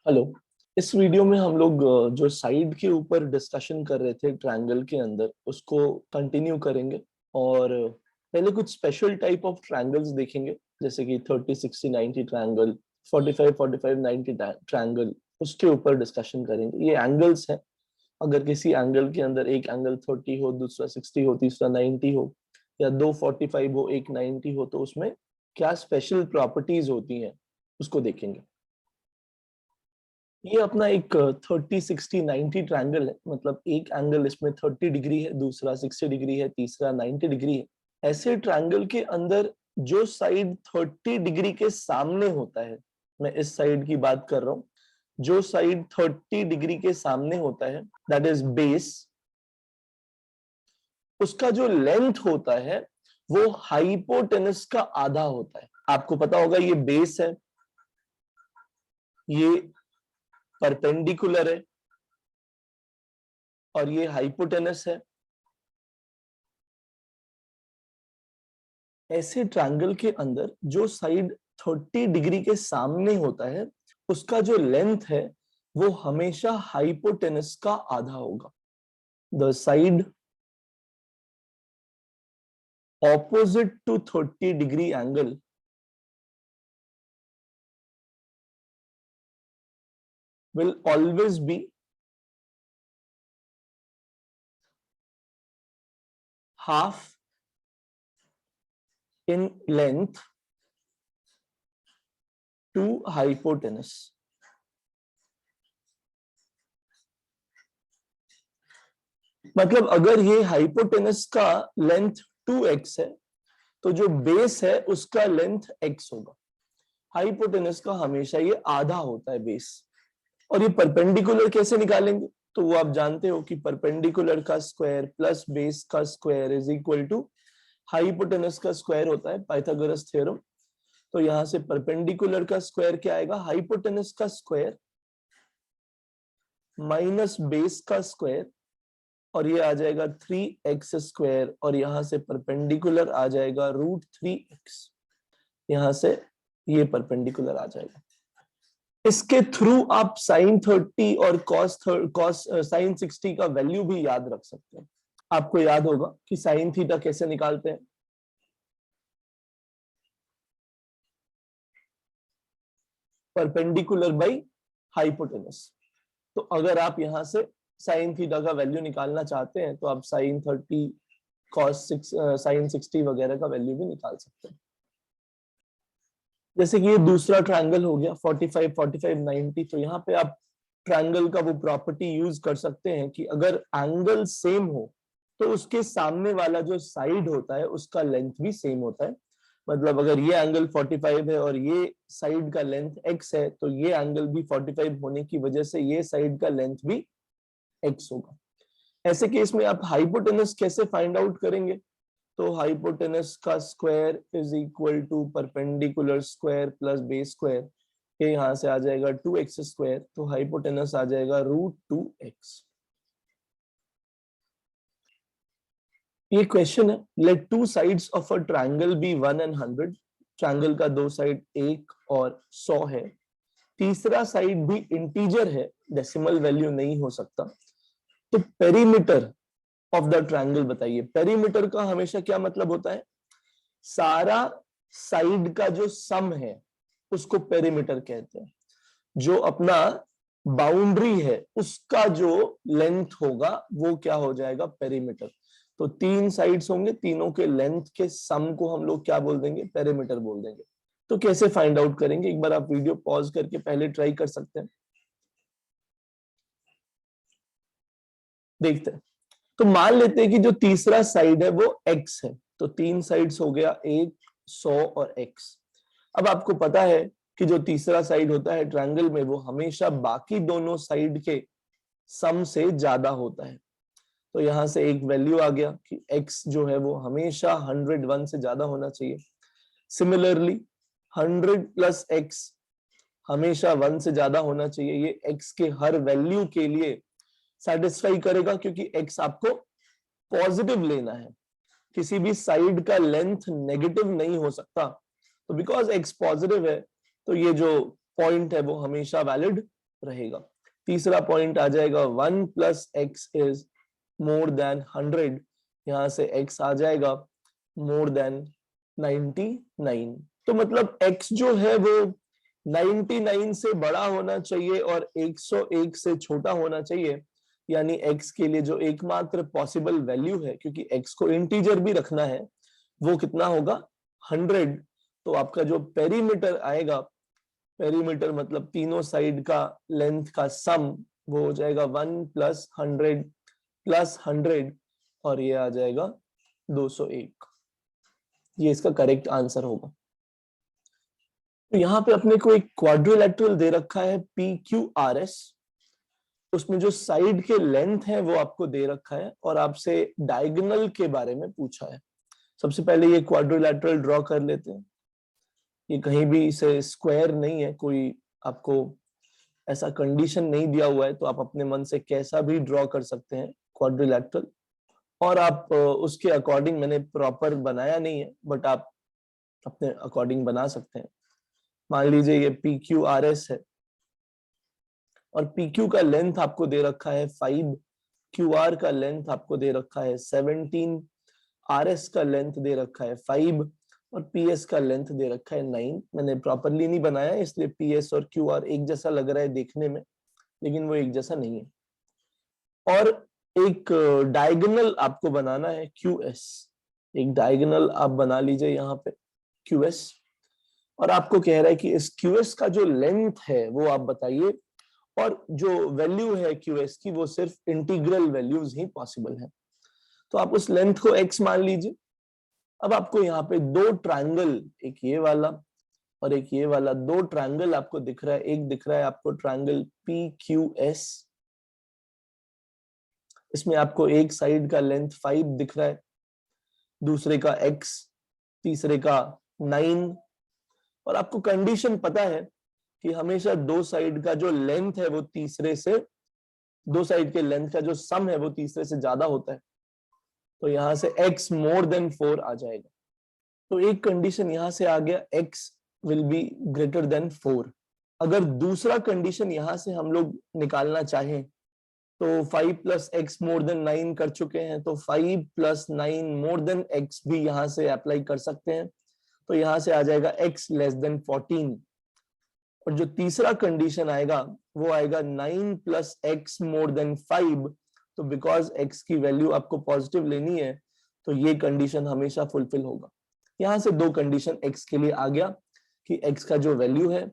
Hello. इस video में हम लोग जो साइड के ऊपर डिस्कशन कर रहे थे ट्रायंगल के अंदर उसको कंटिन्यू करेंगे और पहले कुछ स्पेशल टाइप ऑफ ट्रायंगल्स देखेंगे जैसे कि 30 60 90 ट्रायंगल, 45 45 90 ट्रायंगल। उसके ऊपर डिस्कशन करेंगे। ये एंगल्स हैं। अगर किसी एंगल के अंदर एक एंगल 30 हो, दूसरा 60 हो, तीसरा 90 हो, या दो 45 हो, एक 90 हो, तो उसमें क्या स्पेशल प्रॉपर्टीज होती हैं उसको देखेंगे। ये अपना एक 30 60 90 ट्रायंगल है। मतलब एक एंगल इसमें 30 डिग्री है, दूसरा 60 डिग्री है, तीसरा 90 डिग्री है। ऐसे ट्रायंगल के अंदर जो साइड 30 डिग्री के सामने होता है, मैं इस साइड की बात कर रहा हूं, जो साइड 30 डिग्री के सामने होता है दैट इज बेस, उसका जो लेंथ होता है वो हाइपोटेनस का आधा होता है। आपको पता होगा ये बेस है, ये परपेंडिकुलर है और ये हाइपोटेनस है। ऐसे ट्रायंगल के अंदर जो साइड 30 डिग्री के सामने होता है उसका जो लेंथ है वो हमेशा हाइपोटेनस का आधा होगा। The side opposite to 30 degree angle will always be half in length to hypotenuse। मतलब अगर ये हाइपोटेनस का लेंथ 2x है तो जो बेस है उसका लेंथ x होगा। हाइपोटेनस का हमेशा ये आधा होता है बेस। और ये परपेंडिकुलर कैसे निकालेंगे? तो वो आप जानते हो कि परपेंडिकुलर का स्क्वायर प्लस बेस का square is equal to hypotenuse का स्क्वायर होता है, पाइथागोरस थ्योरम। तो यहां से परपेंडिकुलर का स्क्वायर क्या आएगा? हाइपोटेनस का स्क्वायर माइनस बेस का स्क्वायर, और ये आ जाएगा 3x स्क्वायर, और यहां से परपेंडिकुलर आ जाएगा √3x। यहां से ये परपेंडिकुलर आ जाएगा। इसके थ्रू आप साइन 30 और कॉस साइन 60 का वैल्यू भी याद रख सकते हैं। आपको याद होगा कि साइन थीटा कैसे निकालते हैं? Perpendicular by hypotenuse. तो अगर आप यहां से साइन थीटा का वैल्यू निकालना चाहते हैं तो आप साइन 30 कॉस साइन 60 वगैरह का वैल्यू भी निकाल सकते हैं। जैसे कि ये दूसरा ट्रायंगल हो गया 45 45 90। तो यहाँ पे आप ट्रायंगल का वो प्रॉपर्टी यूज कर सकते हैं कि अगर एंगल सेम हो तो उसके सामने वाला जो साइड होता है उसका लेंथ भी सेम होता है। मतलब अगर ये एंगल 45 है और ये साइड का लेंथ x है तो ये एंगल भी 45 होने की वजह से ये साइड का लेंथ भी x होगा। ऐसे केस में आप हाइपोटेनस कैसे फाइंड आउट करेंगे? तो हाइपोटेनस का square is equal to perpendicular square plus base square. ये यहां से आ जाएगा 2x स्क्वायर, तो हाइपोटेनस आ जाएगा √2x। ये क्वेश्चन है, let two sides of a triangle B 1 and 100। Triangle का दो साइड 1 और 100 है, तीसरा साइड भी इंटीजर है, डेसिमल वैल्यू नहीं हो सकता। तो पेरीमीटर ऑफ द ट्रायंगल बताइए। पेरीमीटर का हमेशा क्या मतलब होता है? सारा साइड का जो सम है उसको पेरीमीटर कहते हैं। जो अपना बाउंड्री है उसका जो लेंथ होगा वो क्या हो जाएगा? पेरीमीटर। तो तीन साइड्स होंगे, तीनों के लेंथ के सम को हम लोग क्या बोल देंगे? पेरीमीटर बोल देंगे। तो कैसे फाइंड आउट करेंगे? एक बार आप वीडियो पॉज करके पहले ट्राई कर सकते हैं, देखते हैं। तो मान लेते हैं कि जो तीसरा साइड है वो x है। तो तीन साइड्स हो गया 1 100 और x। अब आपको पता है कि जो तीसरा साइड होता है ट्रायंगल में वो हमेशा बाकी दोनों साइड के सम से ज्यादा होता है। तो यहां से एक वैल्यू आ गया कि x जो है वो हमेशा 101 से ज्यादा होना चाहिए। सिमिलरली 100 प्लस x हमेशा 1 से ज्यादा होना चाहिए। ये x के हर वैल्यू के लिए सेटिस्फाई करेगा क्योंकि x आपको पॉजिटिव लेना है। किसी भी साइड का लेंथ नेगेटिव नहीं हो सकता। तो बिकॉज x पॉजिटिव है तो ये जो पॉइंट है वो हमेशा वैलिड रहेगा। तीसरा पॉइंट आ जाएगा 1 + x इज मोर देन 100, यहां से x आ जाएगा मोर देन 99। तो मतलब x जो है वो 99 से बड़ा होना चाहिए और 101 से छोटा होना चाहिए, यानी x के लिए जो एकमात्र पॉसिबल वैल्यू है, क्योंकि x को इंटीजर भी रखना है, वो कितना होगा 100। तो आपका जो पेरीमीटर आएगा, पेरीमीटर मतलब तीनों साइड का लेंथ का सम, वो हो जाएगा 1 + 100 + 100 और ये आ जाएगा 201। ये इसका करेक्ट आंसर होगा। तो यहाँ पे अपने को एक क्वाड्रिलेटरल दे रखा है PQRS, उसमें जो साइड के लेंथ है वो आपको दे रखा है और आपसे डायगोनल के बारे में पूछा है। सबसे पहले ये क्वाड्रिलेटरल ड्रॉ कर लेते हैं। ये कहीं भी इसे स्क्वायर नहीं है, कोई आपको ऐसा कंडीशन नहीं दिया हुआ है, तो आप अपने मन से कैसा भी ड्रॉ कर सकते हैं क्वाड्रिलेटरल। और आप उसके अकॉर्डिंग, मैंने प्रॉपर बनाया नहीं है बट आप अपने अकॉर्डिंग बना सकते हैं। मान लीजिए ये PQRS है और PQ का लेंथ आपको दे रखा है 5, QR का लेंथ आपको दे रखा है 17, RS का लेंथ दे रखा है 5 और PS का लेंथ दे रखा है 9। मैंने प्रॉपरली नहीं बनाया इसलिए PS और QR एक जैसा लग रहा है देखने में, लेकिन वो एक जैसा नहीं है। और एक डायगोनल आपको बनाना है QS, एक डायगोनल आप बना लीजिए यहाँ पे QS, और आपको कह रहा है कि इस QS का जो लेंथ है वो आप बताइए, और जो वैल्यू है QS की वो सिर्फ इंटीग्रल वैल्यूज ही पॉसिबल है। तो आप उस लेंथ को x मान लीजिए। अब आपको यहाँ पे दो ट्रायंगल, एक ये वाला और एक ये वाला, दो ट्रायंगल आपको दिख रहा है। एक दिख रहा है आपको ट्रायंगल PQS, इसमें आपको एक साइड का लेंथ 5 दिख रहा है, दूसरे का x, तीसरे का 9, और आपको कंडीशन पता है कि हमेशा दो साइड का जो लेंथ है वो तीसरे से, दो साइड के लेंथ का जो सम है वो तीसरे से ज्यादा होता है। तो यहां से x मोर देन 4 आ जाएगा। तो एक कंडीशन यहां से आ गया, x will be greater than 4। अगर दूसरा कंडीशन यहां से हम लोग निकालना चाहें तो 5 + x मोर देन 9 कर चुके हैं, तो 5 + 9 मोर देन x भी यहां से अप्लाई कर सकते हैं। तो यहां से आ जाएगा x लेस देन 14। और जो तीसरा कंडीशन आएगा वो आएगा 9 + x मोर देन 5। तो बिकॉज x की वैल्यू आपको पॉजिटिव लेनी है तो ये कंडीशन हमेशा फुलफिल होगा। यहां से दो कंडीशन x के लिए आ गया कि x का जो वैल्यू है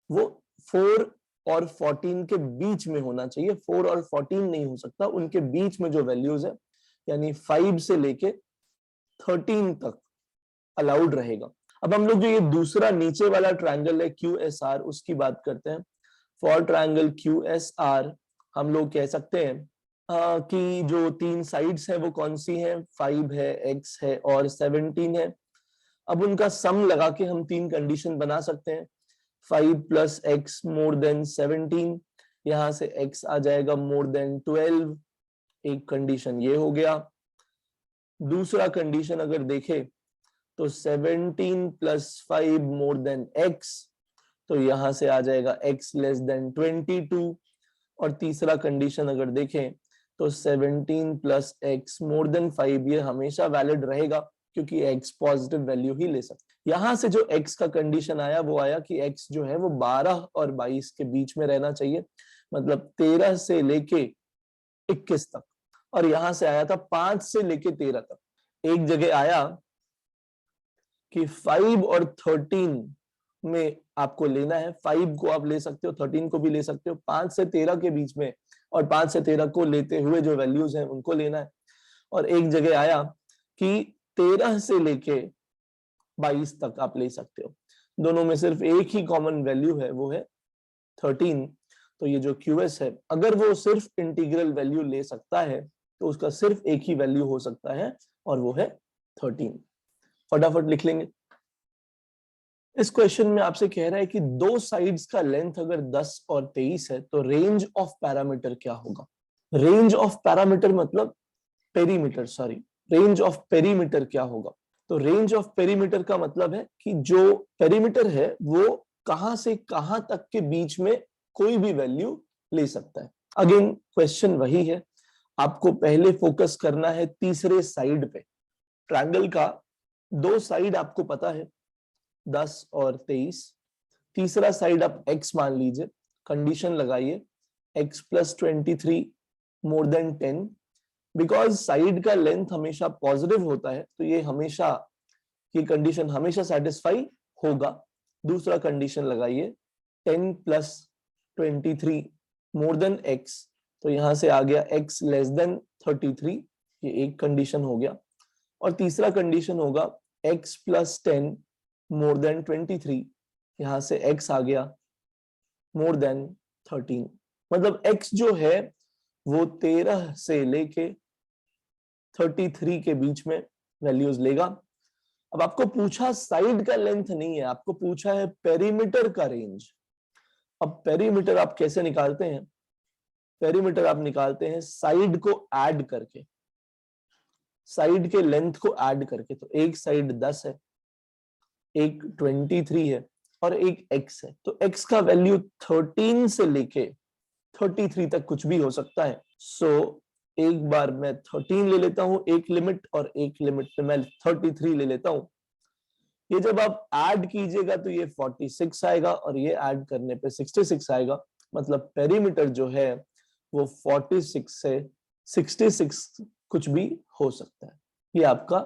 वो 4 और 14 के बीच में होना चाहिए। 4 और 14 नहीं हो सकता, उनके बीच में जो वैल्यूज है, यानी 5 से लेके 13 तक अलाउड रहेगा। अब हम लोग जो ये दूसरा नीचे वाला ट्रायंगल है QSR, उसकी बात करते हैं। फॉर ट्रायंगल QSR हम लोग कह सकते हैं कि जो तीन साइड्स है वो कौन सी हैं, 5 है, x है और 17 है। अब उनका सम लगा के हम तीन कंडीशन बना सकते हैं। 5 + x मोर देन 17, यहां से x आ जाएगा मोर देन 12, एक कंडीशन ये हो गया। दूसरा कंडीशन अगर देखें तो 17 + 5 मोर देन x, तो यहां से आ जाएगा x लेस देन 22। और तीसरा कंडीशन अगर देखें तो 17 + x मोर देन 5, ये हमेशा वैलिड रहेगा क्योंकि x पॉजिटिव वैल्यू ही ले सकता है। यहां से जो x का कंडीशन आया वो आया कि x जो है वो 12 और 22 के बीच में रहना चाहिए, मतलब 13 से लेके 21 तक। और यहां से आया था 5 से लेके 13 तक। एक जगह आया कि 5 और 13 में आपको लेना है। 5 को आप ले सकते हो, 13 को भी ले सकते हो, 5 से 13 के बीच में, और 5 से 13 को लेते हुए जो वैल्यूज हैं उनको लेना है। और एक जगह आया कि 13 से लेके 22 तक आप ले सकते हो। दोनों में सिर्फ एक ही कॉमन वैल्यू है, वो है 13। तो ये जो QS है, अगर वो सिर्फ इंटीग्रल वैल्यू ले सकता है तो उसका सिर्फ एक ही वैल्यू हो सकता है और वो है 13। फटाफट लिख लेंगे। इस क्वेश्चन में आपसे कह रहा है कि दो साइड्स का लेंथ अगर 10 और 23 है तो रेंज ऑफ पैरामीटर क्या होगा। रेंज ऑफ पैरामीटर मतलब perimeter, sorry, range of perimeter क्या होगा। तो रेंज ऑफ पेरीमीटर का मतलब है कि जो पेरीमीटर है वो कहां से कहां तक के बीच में कोई भी वैल्यू ले सकता है। अगेन क्वेश्चन वही है, आपको पहले फोकस करना है तीसरे साइड पे। ट्रायंगल का दो साइड आपको पता है 10 और 23, तीसरा साइड आप x मान लीजिए, कंडीशन लगाइए x plus 23 more than 10, because side का लेंथ हमेशा पॉजिटिव होता है तो ये हमेशा, ये कंडीशन हमेशा सेटिस्फाई होगा। दूसरा कंडीशन लगाइए 10 प्लस 23 मोर देन x, तो यहां से आ गया x लेस देन 33, ये एक कंडीशन हो गया। और तीसरा कंडीशन होगा x प्लस 10 मोर देन 23, यहां से x आ गया मोर देन 13, मतलब x जो है वो 13 से लेके 33 के बीच में वैल्यूज लेगा। अब आपको पूछा साइड का लेंथ नहीं है, आपको पूछा है पेरीमीटर का रेंज। अब पेरीमीटर आप कैसे निकालते हैं? पेरीमीटर आप निकालते हैं साइड को ऐड करके, साइड के लेंथ को ऐड करके। तो एक साइड 10 है, एक 23 है और एक x है, तो x का वैल्यू 13 से लेके 33 तक कुछ भी हो सकता है। सो एक बार मैं 13 ले लेता हूं एक लिमिट, और एक लिमिट पे मैं 33 ले लेता हूं। ये जब आप ऐड कीजिएगा तो ये 46 आएगा और ये ऐड करने पे 66 आएगा, मतलब पेरीमीटर जो है वो 46 से 66 कुछ भी हो सकता है। ये आपका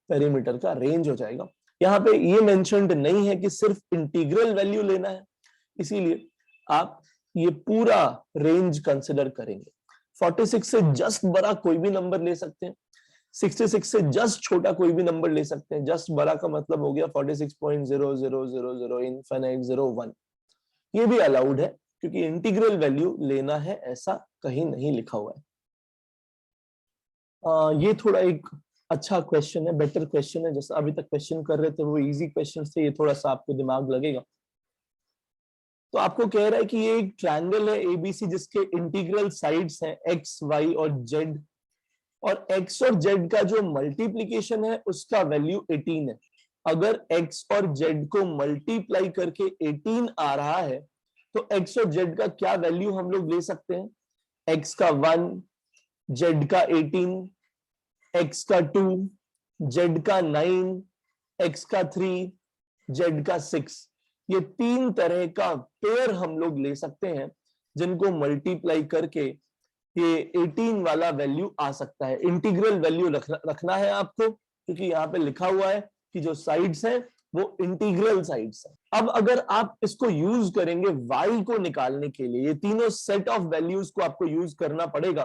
पेरीमीटर का रेंज हो जाएगा। यहाँ पे ये मेंशन्ड नहीं है कि सिर्फ इंटीग्रल वैल्यू लेना है, इसीलिए आप ये पूरा रेंज कंसिडर करेंगे। 46 से जस्ट बड़ा कोई भी नंबर ले सकते हैं, 66 से जस्ट छोटा कोई भी नंबर ले सकते हैं। जस्ट बड़ा का मतलब हो गया 46.0000 इनफिनिट 01, ये भी अलाउड है क्योंकि इंटीग्रल वैल्यू लेना है ऐसा कहीं नहीं लिखा हुआ है। ये थोड़ा एक अच्छा क्वेश्चन है, बेटर क्वेश्चन है। जैसा अभी तक क्वेश्चन कर रहे थे वो इजी क्वेश्चन थे, ये थोड़ा सा आपको दिमाग लगेगा। तो आपको कह रहा है कि ये एक ट्रायंगल है एबीसी जिसके इंटीग्रल साइड्स हैं एक्स, वाई और जेड, और x और z का जो मल्टीप्लीकेशन है उसका वैल्यू 18 है। अगर x और z को मल्टीप्लाई करके 18 आ रहा है तो x और z का क्या वैल्यू हम लोग ले सकते हैं? x का 1, z का 18, x का 2, z का 9, x का 3, z का 6, ये तीन तरह का पेयर हम लोग ले सकते हैं जिनको मल्टीप्लाई करके ये 18 वाला वैल्यू आ सकता है। इंटीग्रल वैल्यू रखना है आपको, क्योंकि यहाँ पे लिखा हुआ है कि जो साइड्स हैं वो इंटीग्रल साइड्स हैं। अब अगर आप इसको यूज करेंगे y को निकालने के लिए, ये तीनों सेट ऑफ वैल्यूज को आपको यूज करना पड़ेगा।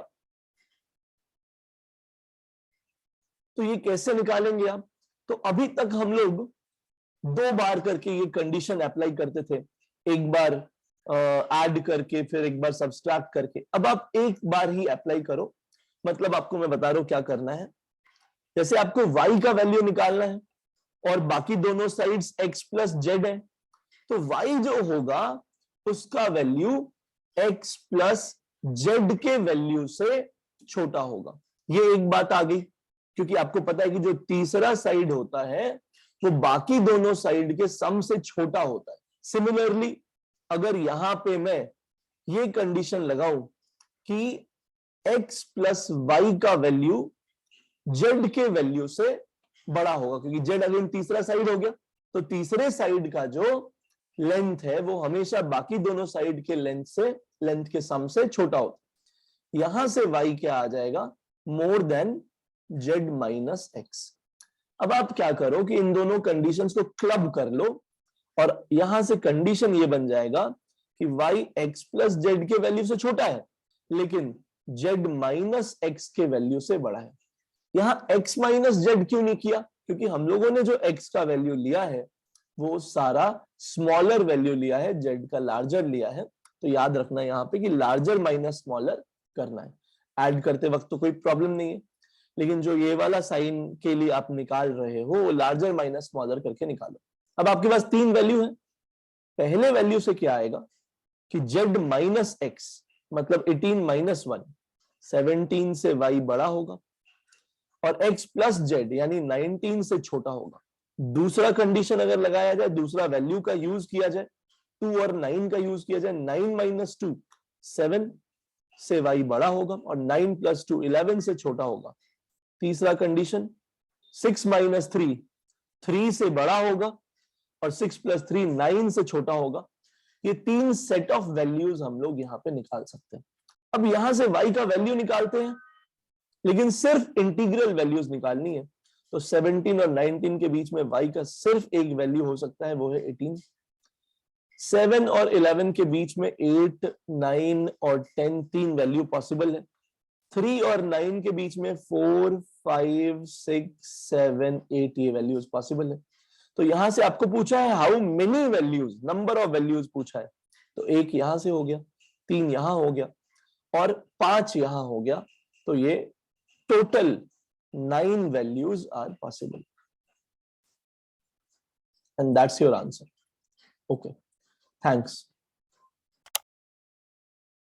तो ये कैसे निकालेंगे आप? तो अभी तक हम लोग 2 बार करके ये कंडीशन अप्लाई करते थे, एक बार ऐड करके फिर एक बार सब्सट्रैक्ट करके। अब आप एक बार ही अप्लाई करो, मतलब आपको मैं बता रहा हूं क्या करना है। जैसे आपको y का वैल्यू निकालना है और बाकी दोनों साइड्स x प्लस जेड है, तो y जो होगा उसका वैल्यू x प्लस जेड के वैल्यू से छोटा होगा। ये एक बात आ गई, क्योंकि आपको पता है कि जो तीसरा साइड होता है वो बाकी दोनों साइड के सम से छोटा होता है। सिमिलरली अगर यहां पे मैं ये कंडीशन लगाऊं कि x प्लस वाई का वैल्यू z के वैल्यू से बड़ा होगा, क्योंकि z अगेन तीसरा साइड हो गया, तो तीसरे साइड का जो लेंथ है वो हमेशा बाकी दोनों साइड के लेंथ के सम से छोटा होता है। यहां से y क्या आ जाएगा? More than z minus x. अब आप क्या करो कि इन दोनों कंडीशंस को क्लब कर लो और यहां से कंडीशन ये बन जाएगा कि y x प्लस जेड के वैल्यू से छोटा है लेकिन z माइनस एक्स के वैल्यू से बड़ा है। यहां x माइनस जेड क्यों नहीं किया? क्योंकि हम लोगों ने जो x का वैल्यू लिया है वो सारा स्मॉलर वैल्यू लिया है, z का लार्जर लिया है। तो याद रखना यहाँ पे कि लार्जर माइनस स्मॉलर करना है। ऐड करते वक्त तो कोई प्रॉब्लम नहीं है, लेकिन जो ये वाला साइन के लिए आप निकाल रहे हो वो लार्जर माइनस स्मॉलर करके निकालो। अब आपके पास 3 वैल्यू है। पहले वैल्यू से क्या आएगा कि z माइनस एक्स मतलब 18 माइनस 1, 17 से y बड़ा होगा, और x प्लस जेड यानी 19 से छोटा होगा। दूसरा कंडीशन अगर लगाया जाए, दूसरा वैल्यू का यूज किया जाए, 2 और 9 का यूज किया जाए, 9 माइनस 2 7 से y बड़ा होगा और 9 प्लस 2 11 से छोटा होगा। तीसरा कंडीशन 6 माइनस 3 3 से बड़ा होगा और 6 प्लस 3 9 से छोटा होगा। ये तीन सेट ऑफ वैल्यूज हम लोग यहाँ पे निकाल सकते हैं। अब यहां से y का वैल्यू निकालते हैं, लेकिन सिर्फ इंटीग्रल वैल्यूज निकालनी है। तो 17 और 19 के बीच में y का सिर्फ एक वैल्यू हो सकता है, वो है 18। 7 और 11 के बीच में 8, 9 और 10 तीन वैल्यू पॉसिबल है। 3 और 9 के बीच में 4, 5, 6, 7, 8 ये वैल्यूज पॉसिबल है। तो यहां से आपको पूछा है how many values, number of values पूछा है। तो एक यहां से हो गया, 3 यहां हो गया और 5 यहां हो गया। तो ये total 9 values are possible and that's your answer. Okay, thanks.